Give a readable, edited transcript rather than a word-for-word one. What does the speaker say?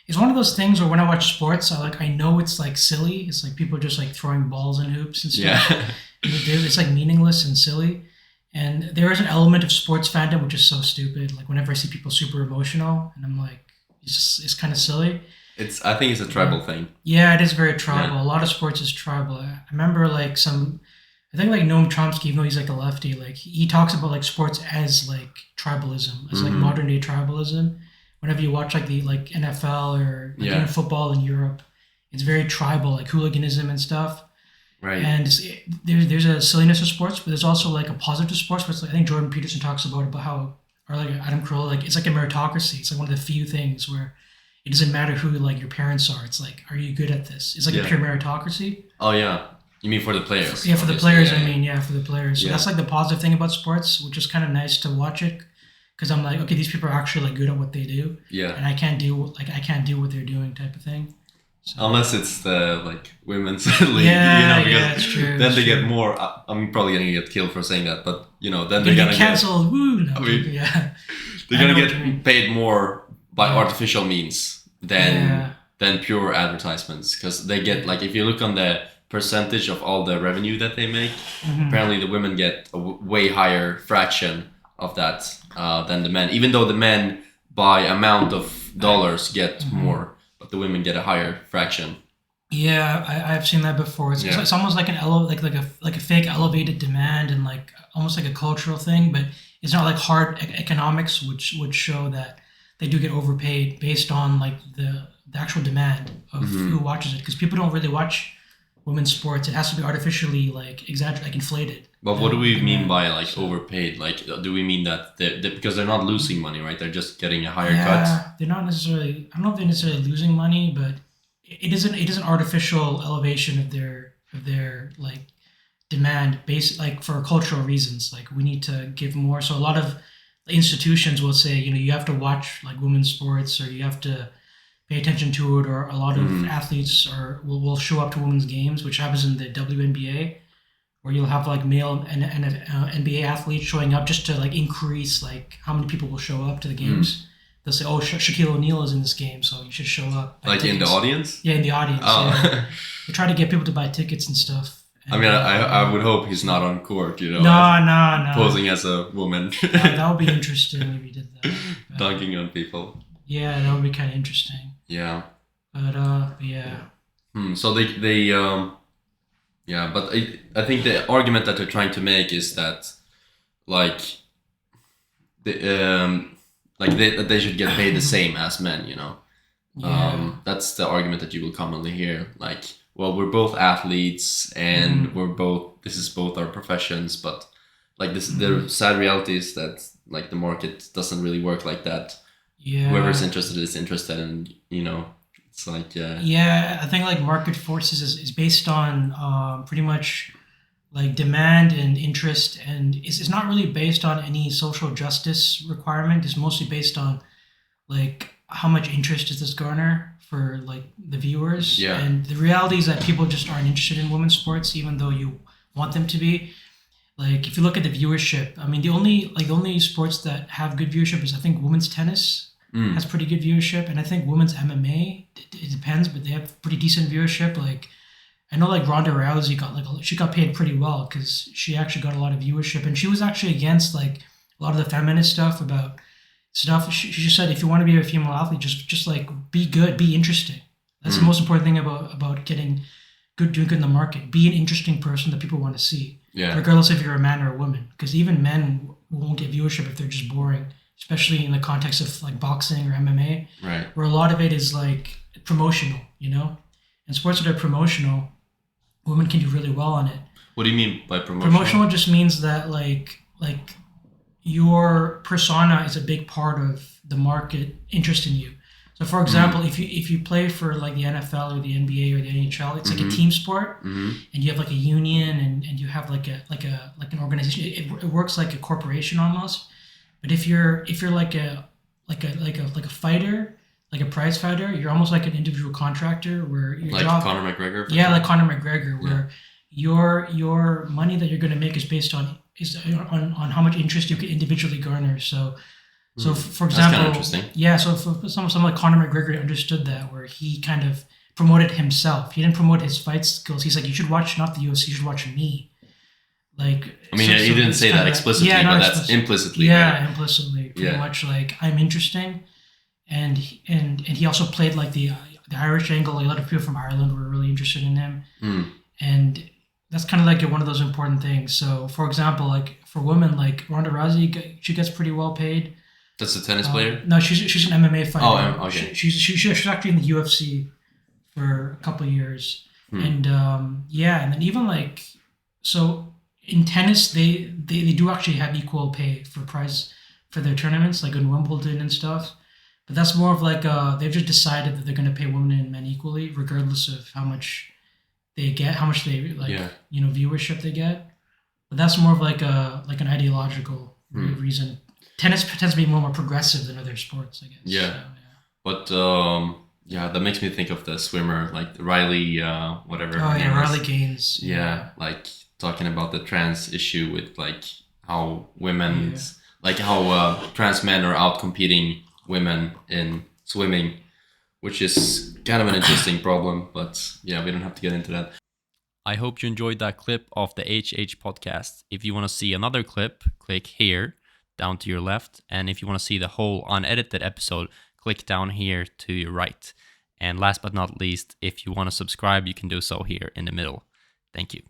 it's one of those things where when I watch sports, I know it's like silly. It's like people just like throwing balls and hoops and stuff. Yeah. It's like meaningless and silly. And there is an element of sports fandom which is so stupid. Like whenever I see people super emotional, and I'm like, it's kind of silly. I think it's a tribal thing. Yeah, it is very tribal. Yeah. A lot of sports is tribal. I remember like I think like Noam Chomsky, even though he's like a lefty, like he talks about like sports as like tribalism, as like modern day tribalism. Whenever you watch like the like NFL or like even football in Europe, it's very tribal, like hooliganism and stuff. Right. And there's a silliness of sports, but there's also like a positive to sports. But like, I think Jordan Peterson talks about how, or like Adam Carolla, like it's like a meritocracy. It's like one of the few things where it doesn't matter who like your parents are. It's like, are you good at this? It's like a pure meritocracy. Oh yeah. You mean for the players? Yeah, for the players. For the players. So that's like the positive thing about sports, which is kind of nice to watch it, because I'm like, okay, these people are actually like good at what they do. Yeah. And I can't do what they're doing, type of thing. So. Unless it's the like women's league, because it's true. Then they get more. I'm probably gonna get killed for saying that, but then they're gonna get canceled. Woo! No, they're gonna get paid more by artificial means than pure advertisements, because they get like, if you look on the percentage of all the revenue that they make, apparently the women get a way higher fraction of that than the men, even though the men by amount of dollars get more, but the women get a higher fraction. Yeah, I've seen that before. It's almost like like a fake elevated demand, and like almost like a cultural thing, but it's not like hard economics, which would show that they do get overpaid based on like the actual demand of who watches it, because people don't really watch women's sports. It has to be artificially like exaggerated, like inflated. But what do we mean by like overpaid? Like, do we mean that because they're not losing money, right? They're just getting a higher cut. They're not necessarily. I don't know if they're necessarily losing money, but it is an artificial elevation of their like demand based like for cultural reasons. Like we need to give more. So a lot of institutions will say, you have to watch like women's sports, or you have to pay attention to it, or a lot of athletes will show up to women's games, which happens in the WNBA, where you'll have like male and NBA athletes showing up just to like increase like how many people will show up to the games. They'll say, "Oh, Shaquille O'Neal is in this game, so you should show up." Like in the audience? Yeah, in the audience. Oh. Yeah. They try to get people to buy tickets and stuff. I mean, I would hope he's not on court, No. Posing as a woman. That would be interesting if he did that. But, dunking on people. Yeah, that would be kind of interesting. Yeah. But yeah. So they but I think the argument that they're trying to make is that like they should get paid the same as men, Yeah. That's the argument that you will commonly hear. Like, well, we're both athletes and this is both our professions, but like the sad reality is that like the market doesn't really work like that. Yeah. Whoever's interested is interested, and it's like Yeah, I think like market forces is based on pretty much like demand and interest, and it's not really based on any social justice requirement. It's mostly based on like how much interest does this garner for like the viewers. Yeah. And the reality is that people just aren't interested in women's sports, even though you want them to be. Like if you look at the viewership, I mean the only sports that have good viewership is I think women's tennis has pretty good viewership, and I think women's MMA, it depends, but they have pretty decent viewership. Like I know like Ronda Rousey she got paid pretty well because she actually got a lot of viewership, and she was actually against like a lot of the feminist stuff about stuff. She just said if you want to be a female athlete, just like be good, be interesting. That's the most important thing about doing good in the market. Be an interesting person that people want to see, regardless if you're a man or a woman. Because even men won't get viewership if they're just boring, especially in the context of like boxing or MMA, right? Where a lot of it is like promotional, And sports that are promotional, women can do really well on it. What do you mean by promotional? Promotional just means that like your persona is a big part of the market interest in you. So for example, if you play for like the NFL or the NBA or the NHL, it's like a team sport, and you have like a union and you have like an organization. It works like a corporation almost. But if you're like a fighter, like a prize fighter, you're almost like an individual contractor where your like job, Conor McGregor. Like Conor McGregor, where your money that you're going to make is based on how much interest you can individually garner. So So, for That's kind example, of interesting. yeah. So, for someone like Conor McGregor understood that, where he kind of promoted himself. He didn't promote his fight skills. He's like, you should watch not the UFC, you should watch me. Like, I mean, he didn't say that explicitly, but that's implicitly. Yeah, right? implicitly, pretty much like I'm interesting, and he also played like the Irish angle. Like, a lot of people from Ireland were really interested in him, and that's kind of like one of those important things. So, for example, like for women, like Ronda Rousey, she gets pretty well paid. That's a tennis player? No, she's an MMA fighter. Oh, okay. She's actually in the UFC for a couple of years, and and then even like so. In tennis, they do actually have equal pay for prize for their tournaments, like in Wimbledon and stuff. But that's more of like they've just decided that they're going to pay women and men equally, regardless of how much they get, how much they viewership they get. But that's more of like an ideological reason. Tennis tends to be more progressive than other sports, I guess. Yeah, but that makes me think of the swimmer, like Riley, whatever. Oh yeah, Riley Gaines. Yeah, like talking about the trans issue with like how women, like how trans men are out competing women in swimming, which is kind of an interesting problem. But yeah, we don't have to get into that. I hope you enjoyed that clip of the HH podcast. If you want to see another clip, click here down to your left. And if you want to see the whole unedited episode, click down here to your right. And last but not least, if you want to subscribe, you can do so here in the middle. Thank you.